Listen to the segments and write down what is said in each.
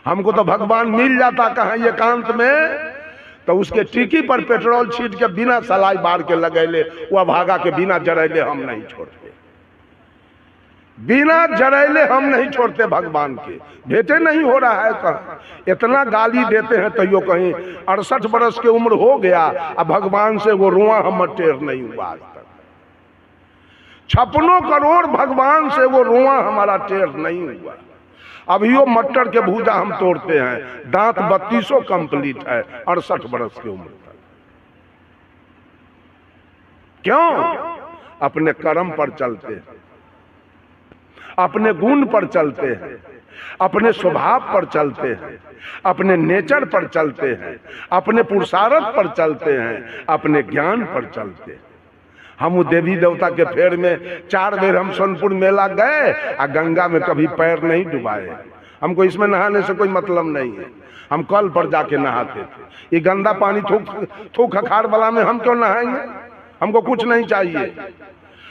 हमको तो भगवान मिल जाता कहाँ एकांत में, तो उसके टीकी पर पेट्रोल छीट के बिना सलाई बार के लगैले, वह भागा के बिना जरैले हम नहीं छोड़ते, बिना जरैले हम नहीं छोड़ते भगवान के। भेंटे नहीं हो रहा है कहाँ, इतना गाली देते हैं तैयो कहीं 68 बरस की उम्र हो गया, अब भगवान से वो रुआ हम टेर नहीं हुआ आज तक। 56 करोड़ भगवान से वो रुआ हमारा टेर नहीं हुआ। अभियो मटर के भूजा हम तोड़ते हैं, दांत 32 कंप्लीट है 68 बरस की उम्र तक। क्यों? अपने कर्म पर चलते हैं, अपने गुण पर चलते हैं, अपने स्वभाव पर चलते हैं, अपने नेचर पर चलते हैं, अपने पुरुषार्थ पर चलते हैं, अपने ज्ञान पर चलते हैं। हम देवी देवता के फेर में 4 बेर हम सोनपुर मेला गए और गंगा में कभी पैर नहीं डुबाए। हमको इसमें नहाने से कोई मतलब नहीं है, हम कल पर जाके नहाते थे। ये गंदा पानी थूक खखार वाला में हम क्यों नहाएंगे? हमको कुछ नहीं चाहिए,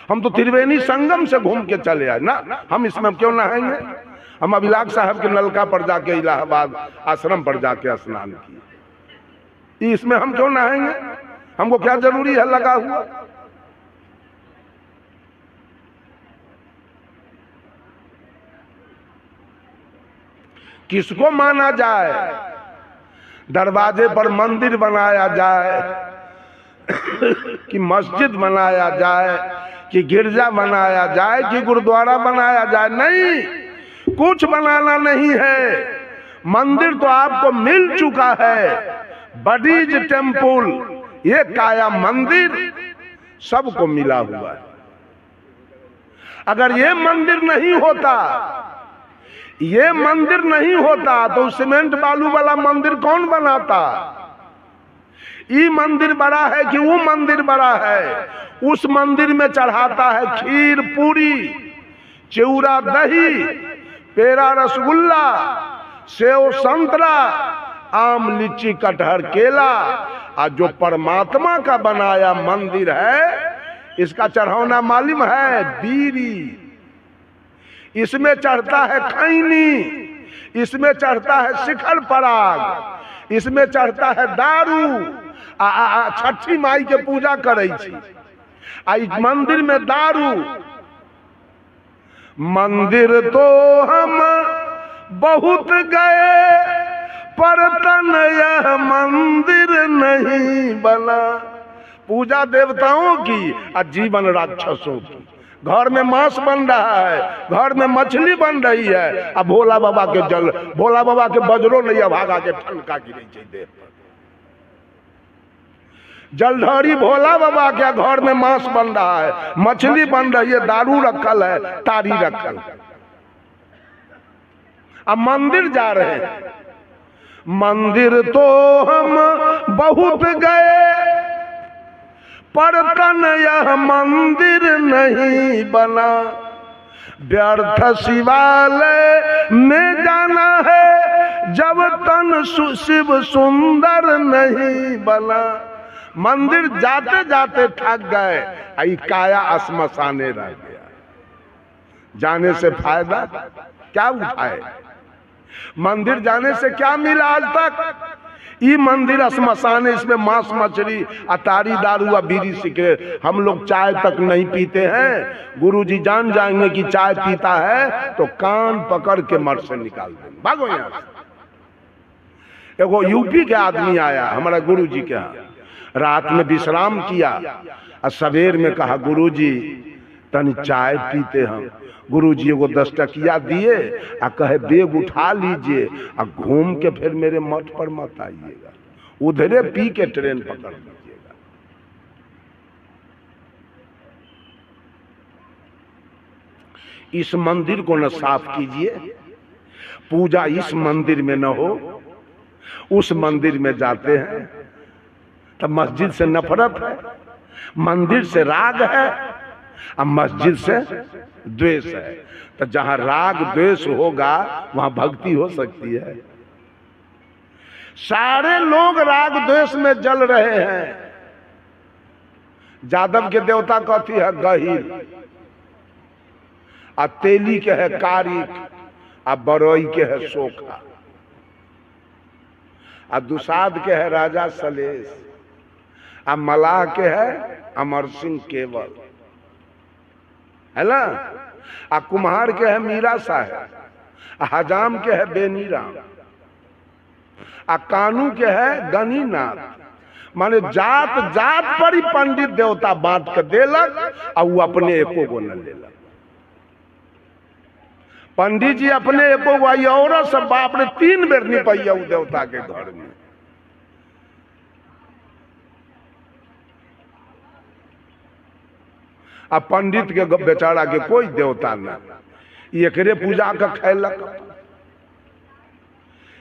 हम तो त्रिवेणी संगम से घूम के चले आए ना, हम इसमें क्यों नहाएंगे? हम अभिलाष साहब के नलका पर जाके इलाहाबाद आश्रम पर जाके स्नान किए, इसमें हम क्यों नहाएंगे? हमको क्या जरूरी है लगा हुआ? किसको माना जाए? दरवाजे पर मंदिर बनाया जाए कि मस्जिद बनाया जाए कि गिरजा बनाया जाए कि गुरुद्वारा बनाया जाए? नहीं, कुछ बनाना नहीं है। मंदिर तो आपको मिल चुका है, बडीज टेम्पल, ये काया मंदिर सबको मिला हुआ है। अगर ये मंदिर नहीं होता, ये मंदिर नहीं होता तो सीमेंट बालू वाला मंदिर कौन बनाता? ये मंदिर बड़ा है कि वो मंदिर बड़ा है? उस मंदिर में चढ़ाता है खीर पूरी, चिवड़ा दही, पेड़ा रसगुल्ला, सेव संतरा, आम लीची कटहर केला। और जो परमात्मा का बनाया मंदिर है, इसका चढ़ाना मालूम है? बीड़ी, इसमें चढ़ता है खैनी, इसमें चढ़ता है शिखर पराग, इसमें चढ़ता है दारू। छठी माई के पूजा करे छी, मंदिर में दारू। मंदिर तो हम बहुत गए पर तन यह मंदिर नहीं बना। पूजा देवताओं की और जीवन राक्षसों की। घर में मांस बन रहा है, घर में मछली बन रही है, अब भोला बाबा के जल, भोला बाबा के बजरो नहीं भागा के ठनका गिरी चाहिए। जलधारी भोला बाबा के घर में मांस बन रहा है, मछली बन रही है, दारू रखल है, तारी रखल है। अब मंदिर जा रहे हैं। मंदिर तो हम बहुत गए पर तन यह मंदिर नहीं बना। व्यर्थ शिवालय में जाना है जब तन शिव सुंदर नहीं बना। मंदिर जाते जाते थक गए, आई काया श्मशाने रह गया। जाने से फायदा क्या उठाए? मंदिर जाने से क्या मिला आज तक? ये मंदिर श्मशान है, इसमें मांस मछली अतारी दारू और बीड़ी सिगरेट। हम लोग चाय तक नहीं पीते हैं। गुरुजी जान जाएंगे कि चाय पीता है तो कान पकड़ के मर से निकाल देंगे। भागो यहाँ से। एगो यूपी के आदमी आया हमारा गुरुजी के यहाँ, रात में विश्राम किया और सवेर में कहा गुरुजी तनी चाय पीते हम। गुरुजी को 10 टकिया दिए और कहे बेग उठा लीजिए और घूम के फिर मेरे मठ पर मत आइएगा, उधरे पी के ट्रेन पकड़ लीजिएगा। इस मंदिर को न साफ कीजिए, पूजा इस मंदिर में न हो। उस मंदिर में जाते हैं तो मस्जिद से नफरत है, मंदिर से राग है और मस्जिद से द्वेष है। तो जहां राग द्वेष होगा वहां भक्ति हो सकती है। सारे लोग राग द्वेष में जल रहे हैं। जादव के देवता कथी है? गहिर। आ तेली के है कारिक, आ बरई के है सोखा। आ दुसाद के है राजा सलेश, आ मलाह के है अमर सिंह केवल, है ना। आ कुम्हार के है मीरा साहब, आ हजाम के है बेनी राम, आ कानू के है गनीनाथ। माने जात जात पर ही पंडित देवता बांट के देलक आ वो अपने एको गो न लेलक। पंडित जी अपने एको गो, औरत सब बाप रे 3 बेर निपैया उ देवता के घर में। आ पंडित के बेचारा के कोई देवता न, एकरे पूजा का खैलक।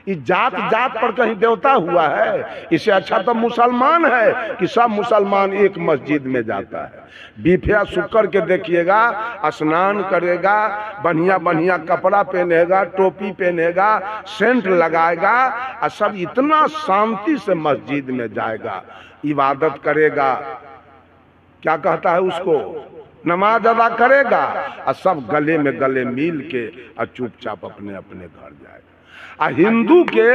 जात जात पर कहीं देवता हुआ है? इससे अच्छा तो मुसलमान है कि सब मुसलमान एक मस्जिद में जाता है। बीफिया शुक्र के देखिएगा, स्नान करेगा, बढ़िया बढ़िया कपड़ा पहनेगा, टोपी पहनेगा, सेंट लगाएगा, और सब इतना शांति से मस्जिद में जाएगा, इबादत करेगा, क्या कहता है उसको, नमाज अदा करेगा, और सब गले में गले मिल के और चुपचाप अपने अपने घर जाएगा। आ हिंदू के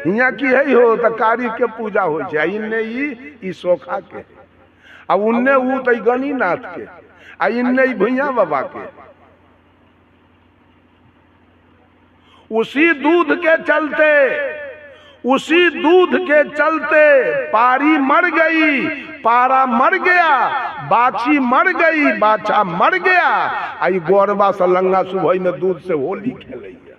यहाँ की है हो तो कारी के पूजा हो जाए, इन्ने ई सोखा के, आ उन्ने वो तो गनीनाथ के, आ इन्ने भैया बाबा के। उसी दूध के चलते पारी मर गई, पारा मर गया, बाछी मर गई, बाछा मर गया। आई गोरबा सलंगा सुबह में दूध से होली खेलैया,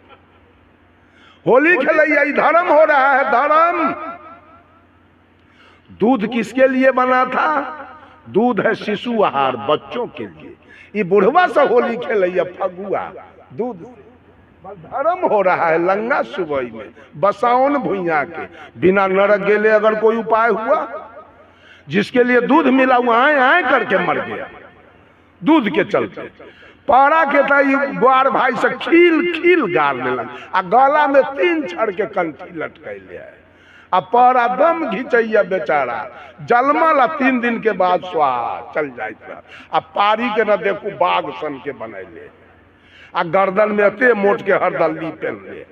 होली खेलैया। धर्म हो रहा है, धर्म। दूध किसके लिए बना था? दूध है शिशु आहार, बच्चों के लिए। ये बुढ़वा सा होली खेलैया फगुआ दूध से। धर्म हो रहा है लंगा सुबह में, बसाउन भुइया के। बिना नरक गेले अगर कोई उपाय हुआ, जिसके लिए दूध मिला वो आए आए करके मर गया दूध के चलते। पारा के ग्वार भाई से खील खील गार लेलन, आ गला में 3 छड़ के कंठी लटकैले है। आ पारा दम घिचैया बेचारा, जलमल 3 दिन के बाद स्वाहा चल जाइत रहा। आ पारी के न देखू बाघ सन के बनैले, आ गर्दन में एते मोट के हरदल्ली पहनले।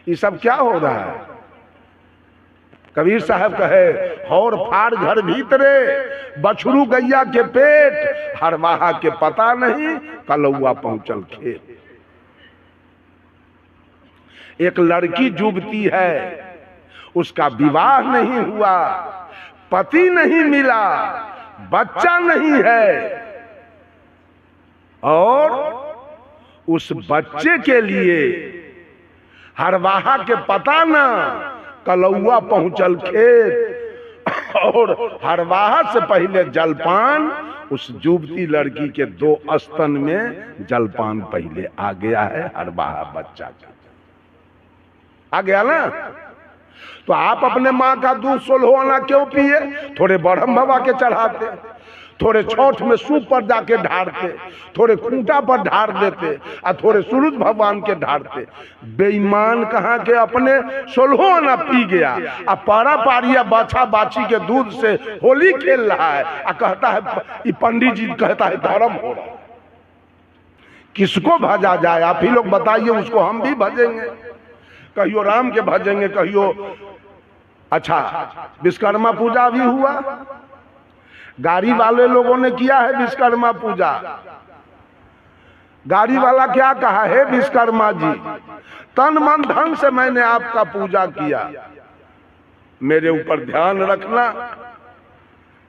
ये सब क्या हो रहा है? कबीर साहब कहे, और फाड़ घर भीतरे, बछरू गैया के पेट, हरवाहा के पता नहीं, कलौआ पहुंचल खेत। एक लड़की जुबती है, उसका विवाह नहीं हुआ, पति नहीं मिला, बच्चा नहीं है, और उस बच्चे के लिए हरवाहा के पता ना, कलौआ पहुंचल खेत। और हरवाहा से पहले जलपान, उस जुबती लड़की के 2 स्तन में जलपान पहले आ गया है। हरवाहा बच्चा आ गया ना। तो आप अपने माँ का दूध सोलहोना क्यों पिए? थोड़े ब्रह्म बाबा के चढ़ाते, थोड़े छठ में सूप पर जाके ढारते, थोड़े खूंटा पर ढार देते, और थोड़े सूरज भगवान के ढारते। बेईमान कहाँ के अपने सोलहोना पी गया, और पारा पारिया बाछा बाछी के दूध से होली खेल रहा है, और कहता है, ये पंडित जी कहता है धर्म हो रहा है। किसको भजा जाए? आप ही लोग बताइए। उसको हम भी भजेंगे, कहियो राम के भजेंगे, कहियो। अच्छा, विश्वकर्मा पूजा भी हुआ, गाड़ी वाले लोगों ने किया है विश्वकर्मा पूजा। गाड़ी वाला क्या कहा है, विश्वकर्मा जी तन मन धन से मैंने आपका पूजा किया, मेरे ऊपर ध्यान रखना,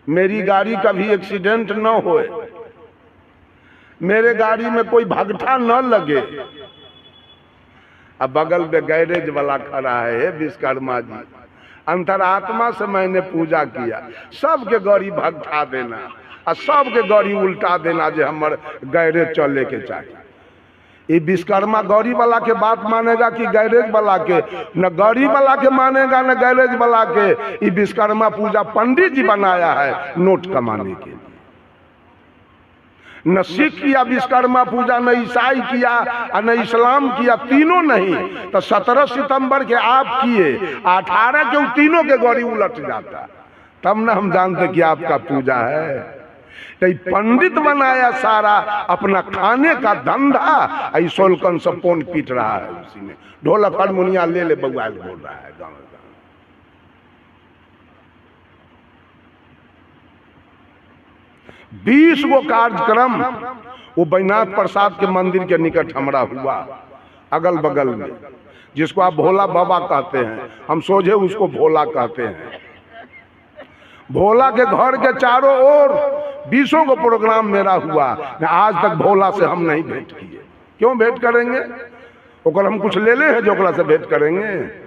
मेरी गाड़ी का भी एक्सीडेंट न होए, मेरे गाड़ी में कोई भगठा न लगे। अब बगल में गैरेज वाला खड़ा है, विश्वकर्मा जी अंतरात्मा से मैंने पूजा किया, सबके गाड़ी भगठा देना और सबके गाड़ी उल्टा देना, जो हमारे गैरेज चले के चाहिए। ये विश्वकर्मा गाड़ी वाला के बात मानेगा कि गैरेज वाला के? न गाड़ी वाला के मानेगा न गैरेज वाला के। ये विश्वकर्मा पूजा पंडित जी बनाया है नोट कमाने के लिए। न सिख किया विश्वकर्मा पूजा, न ईसाई किया और न इस्लाम किया, तीनों नहीं। तो 17 सितंबर के आप किए, 18 के तीनों के गौरी उलट जाता, तब न हम जानते कि आपका पूजा है। कई पंडित बनाया सारा अपना खाने का धंधा, ऐसोलकन सब पोन पीट रहा है उसी में। ढोलक हारमोनिया ले ले बउआ बोल रहा है गाँव। 20 गो कार्यक्रम वो बैजनाथ प्रसाद के मंदिर के निकट हमरा हुआ, अगल बगल में, जिसको आप भोला बाबा कहते हैं, हम सोझे उसको भोला कहते हैं। भोला के घर के चारों ओर 20 गो प्रोग्राम मेरा हुआ। आज तक भोला से हम नहीं भेंट किए। क्यों भेंट करेंगे? ओकर हम कुछ ले ले हैं जो ओकरा से भेंट करेंगे?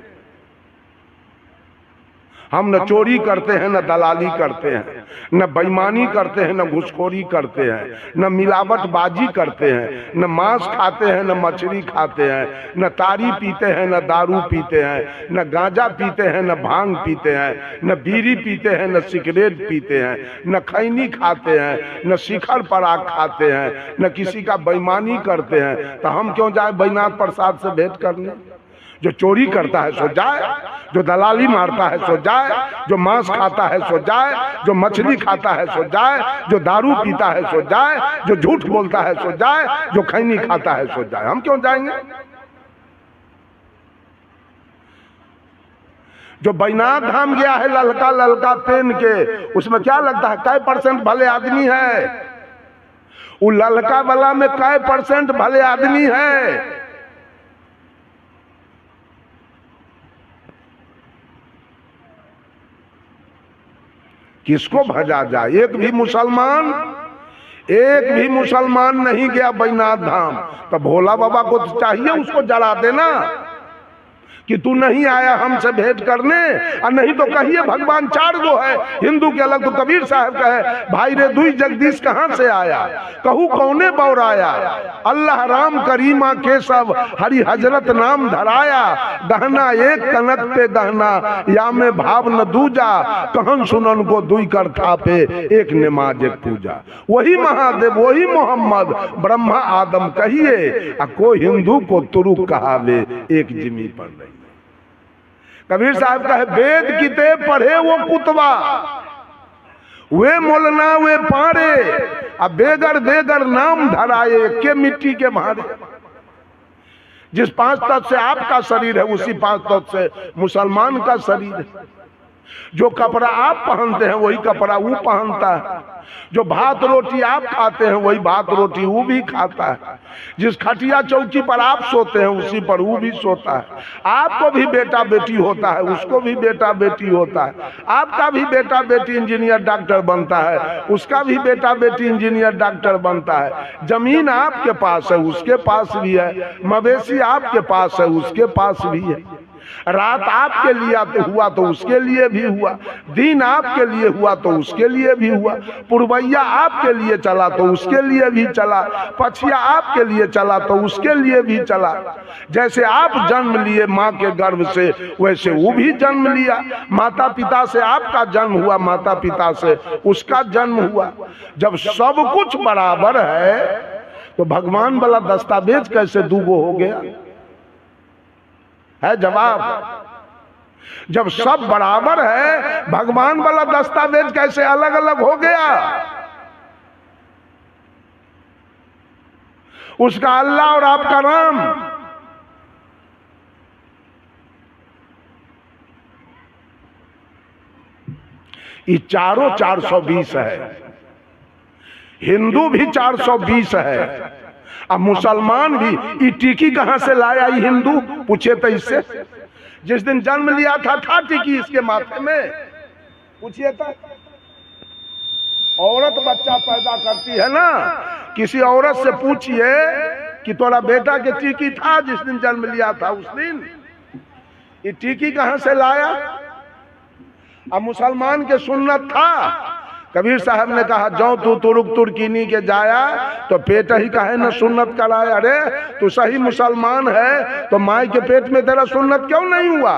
हम न चोरी करते हैं, न दलाली करते हैं, न बेईमानी करते हैं, न घुसखोरी करते हैं, न मिलावटबाजी करते हैं, न मांस खाते हैं, न मछली खाते हैं, न तारी पीते हैं, न दारू पीते हैं, न गांजा पीते हैं, न भांग पीते हैं, न बीड़ी पीते हैं, न सिगरेट पीते हैं, न खैनी खाते हैं, न शिखर पराग खाते हैं, न किसी का बेईमानी करते हैं। तो हम क्यों जाए बैजनाथ प्रसाद से भेंट करने? जो चोरी करता है सो जाए, जो दलाली मारता है सो जाए, जो मांस खाता है सो जाए, जो मछली खाता है सो जाए, जो दारू पीता है सो जाए, जो झूठ बोलता है सो जाए, जो खैनी खाता है सो जाए। हम क्यों जाएंगे? जो बैजनाथ धाम गया है ललका ललका पेन के, उसमें क्या लगता है कै % भले आदमी है? वो ललका वाला में कै % भले आदमी है? किसको भजा जाए? एक भी मुसलमान नहीं गया बैजनाथ धाम। तो भोला बाबा को तो चाहिए उसको जला देना कि तू नहीं आया हमसे भेंट करने, और नहीं तो कहिए भगवान 4 गो है, हिंदू के अलग। तो कबीर साहब कहे भाई रे दुई जगदीश कहाँ से आया, कहू कौने बौराया, अल्लाह राम करीमा केशव हरि हजरत नाम धराया, गहना एक कनक पे गहना या में भाव न दूजा, कहन सुनन को दुई कर थापे एक नमाज एक पूजा। वही महादेव वही मोहम्मद ब्रह्मा आदम कहिए, कोई हिंदू को तुरुक कहावे एक जिमी पर नहीं। कबीर साहब कहे वेद किते पढ़े वो कुतवा, वे मोलना वे पारे, अब बेगर बेगर नाम धराए के मिट्टी के मारे। जिस 5 तत्व से आपका शरीर है उसी 5 तत्व से मुसलमान का शरीर है। जो कपड़ा आप पहनते हैं वही कपड़ा वो पहनता है। जो भात रोटी आप खाते हैं वही भात रोटी वो भी खाता है। जिस खटिया चौकी पर आप सोते हैं उसी पर वो भी सोता है। आपको भी बेटा बेटी होता है, उसको भी बेटा बेटी होता है। आपका भी बेटा बेटी इंजीनियर डॉक्टर बनता है, उसका भी बेटा बेटी इंजीनियर डॉक्टर बनता है। जमीन आपके पास है उसके पास भी है, मवेशी आपके पास है उसके पास भी है। रात आपके लिए तो हुआ तो उसके लिए भी हुआ, दिन आपके लिए हुआ तो उसके लिए भी हुआ, पुरवैया आपके लिए चला तो उसके लिए भी चला, पछिया आपके लिए चला तो उसके लिए भी चला। जैसे आप जन्म लिए माँ के गर्भ से वैसे वो भी जन्म लिया। माता पिता से आपका जन्म हुआ, माता पिता से उसका जन्म हुआ। जब सब कुछ बराबर है तो भगवान वाला दस्तावेज कैसे दूगो हो गया है जवाब। जब सब बराबर है भगवान वाला दस्तावेज कैसे अलग अलग हो गया? उसका अल्लाह और आपका राम। ये चारों 420 है। हिंदू भी 420 है, अब मुसलमान भी। टिकी कहां से लाया ये हिंदू? पूछे तो इससे। जिस दिन जन्म लिया था टिकी इसके माथे में? पूछिए तो। औरत बच्चा पैदा करती है ना, किसी औरत से पूछिए कि तोरा बेटा के टिकी था जिस दिन जन्म लिया था उस दिन? ये टिकी कहां से लाया? अब मुसलमान के सुन्नत था। कबीर साहब ने कहा जो तू तुरुक तुर्कीनी के जाया तो पेट ही काहे न सुन्नत कराया। अरे तू सही मुसलमान है तो माई के पेट में तेरा सुन्नत क्यों नहीं हुआ?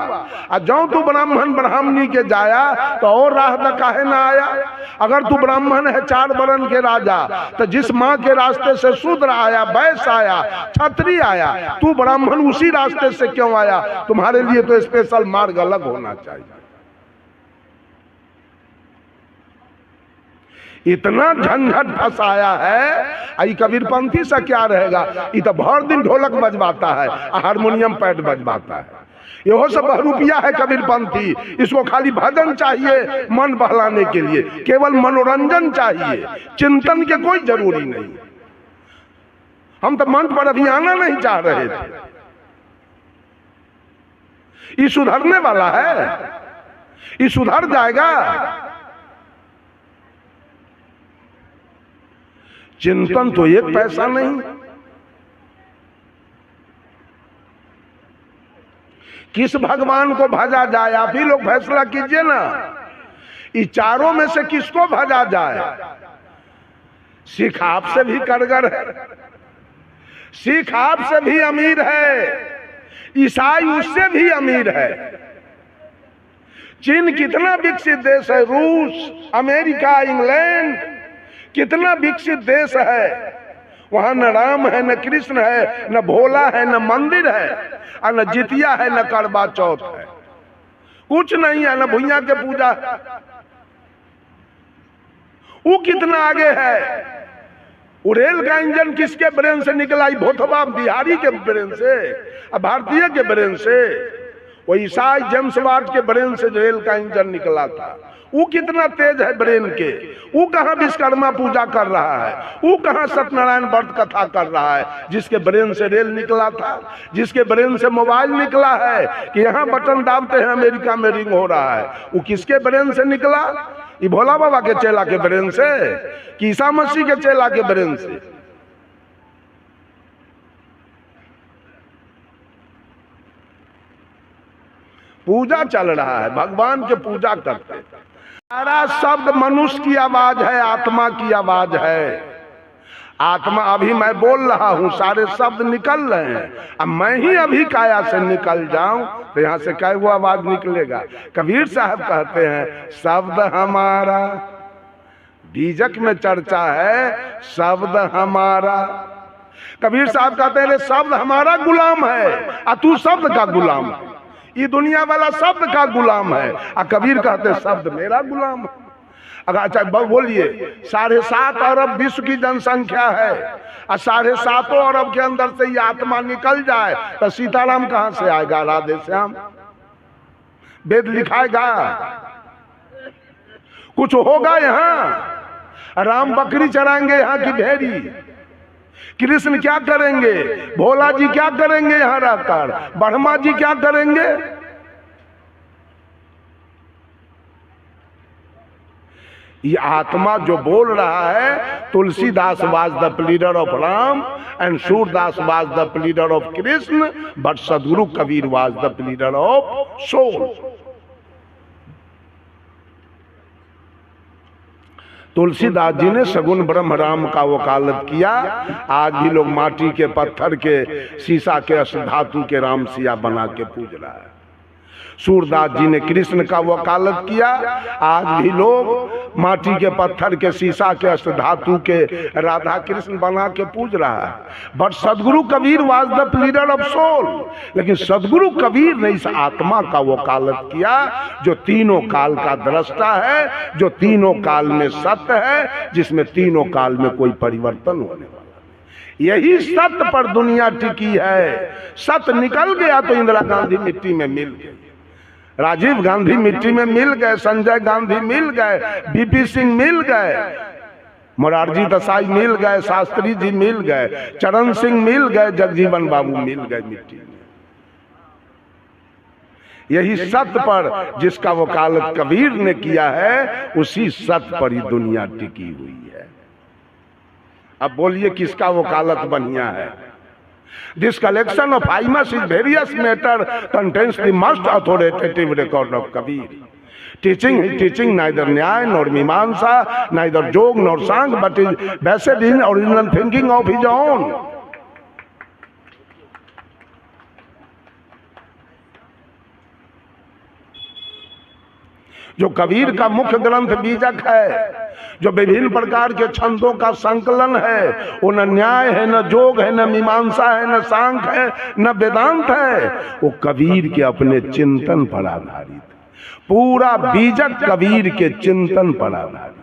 और जो तू ब्राह्मण ब्राह्मणी के जाया तो और राह तक काहे न आया? अगर तू ब्राह्मण है 4 वर्ण के राजा तो जिस माँ के रास्ते से शूद्र आया, वैश्य आया, क्षत्रिय आया, तू ब्राह्मण उसी रास्ते से क्यों आया? तुम्हारे लिए तो स्पेशल मार्ग अलग होना चाहिए। इतना झंझट फंसाया है। आई कबीरपंथी से क्या रहेगा, ये तो भर दिन ढोलक बजवाता है, हारमोनियम पैड बजवाता है। यहो सब बहरूपिया है कबीरपंथी। इसको खाली भजन चाहिए मन बहलाने के लिए, केवल मनोरंजन चाहिए, चिंतन के कोई जरूरी नहीं। हम तो मंच पर अभी आना नहीं चाह रहे थे। ये सुधरने वाला है, ये सुधर जाएगा। चिंतन तो एक पैसा नहीं। किस भगवान को भजा जाए, आप ही लोग फैसला कीजिए ना। इस चारों में से किसको भजा जाए? सिख आपसे भी कारगर है, सिख आपसे भी अमीर है, ईसाई उससे भी अमीर है। चीन कितना विकसित देश है, रूस, अमेरिका, इंग्लैंड कितना विकसित देश है। वहां न राम है, न कृष्ण है, न भोला है, न मंदिर है, और न जितिया है, न करवा चौथ है, कुछ नहीं है, न भुइया के पूजा। वो कितना आगे है। रेल का इंजन किसके ब्रेन से निकला? भोथबा बिहारी के ब्रेन से, भारतीय के ब्रेन से। वो ईसाई जेम्स वाट के ब्रेन से रेल का इंजन निकला था। वो कितना तेज है ब्रेन के। वो कहाँ विश्वकर्मा पूजा कर रहा है, वो कहाँ सत्यनारायण व्रत कथा कर रहा है, जिसके ब्रेन से रेल निकला था, जिसके ब्रेन से मोबाइल निकला है कि यहाँ बटन दाबते हैं अमेरिका में रिंग हो रहा है। वो किसके ब्रेन से निकला? ये भोला बाबा के चेला के ब्रेन से कि ईसा मसीह के चेला के ब्रेन से? पूजा चल रहा है, भगवान के पूजा करते हैं। सारा शब्द मनुष्य की आवाज है, आत्मा की आवाज है। आत्मा, अभी मैं बोल रहा हूं, सारे शब्द निकल रहे हैं। अब मैं ही अभी काया से निकल जाऊं तो यहां से क्या वो आवाज निकलेगा? कबीर साहब कहते हैं शब्द हमारा, बीजक में चर्चा है, शब्द हमारा। कबीर साहब कहते हैं शब्द हमारा गुलाम है और तू शब्द का गुलाम है। ये दुनिया वाला शब्द का गुलाम है और कबीर कहते हैं शब्द मेरा गुलाम है। अगर अच्छा बोलिए, 7.5 अरब विश्व की जनसंख्या है और 7.5 अरब के अंदर से ये आत्मा निकल जाए तो सीताराम कहां से आएगा? राधे श्याम वेद लिखाएगा? कुछ होगा यहाँ? राम बकरी चराएंगे यहाँ की भेड़ी? कृष्ण क्या करेंगे? भोला जी क्या करेंगे यहाँ रहकर? ब्रह्मा जी क्या करेंगे? ये आत्मा जो बोल रहा है, Tulsidas was the pleader of Ram and Surdas was the pleader of Krishna, but Sadguru Kabir was the pleader of soul. Tulsidas ji ने सगुन ब्रह्म राम का वकालत किया। आज भी लोग माटी के, पत्थर के, शीशा के, अष्ट धातु के राम सिया बना के पूज रहा है। सूरदास जी ने कृष्ण का वकालत किया। आज भी लोग माटी के, पत्थर के, शीशा के, अष्ट धातु के राधा कृष्ण बना के पूज रहा है। But Sadguru Kabir was the pleader of soul. लेकिन सदगुरु कबीर ने इस आत्मा का वकालत किया जो तीनों काल का दृष्टा है, जो तीनों काल में सत्य है, जिसमें तीनों काल में कोई परिवर्तन होने वाला। यही सत्य पर दुनिया टिकी है। सत्य निकल गया तो इंदिरा गांधी मिट्टी में मिल गई, राजीव गांधी मिट्टी में मिल गए, संजय गांधी मिल गए, बीपी सिंह मिल गए, मोरारजी देसाई मिल गए, शास्त्री जी मिल गए, चरण सिंह मिल गए, जगजीवन बाबू मिल गए मिट्टी में। यही सत्य पर जिसका वकालत कबीर ने किया है, उसी सत्य पर ही दुनिया टिकी हुई है। अब बोलिए किसका वकालत बढ़िया है? This collection of famous is various matter contains the most authoritative record of Kabir. Teaching neither Nyaya nor Mimamsa, neither Jog nor Sang, but is based in original thinking of his own. जो कबीर का मुख्य ग्रंथ बीजक है, जो विभिन्न प्रकार के छंदों का संकलन है, वो न न्याय है, न जोग है, न मीमांसा है, न सांख है, न वेदांत है। वो कबीर के अपने चिंतन पर आधारित, पूरा बीजक कबीर के चिंतन पर आधारित।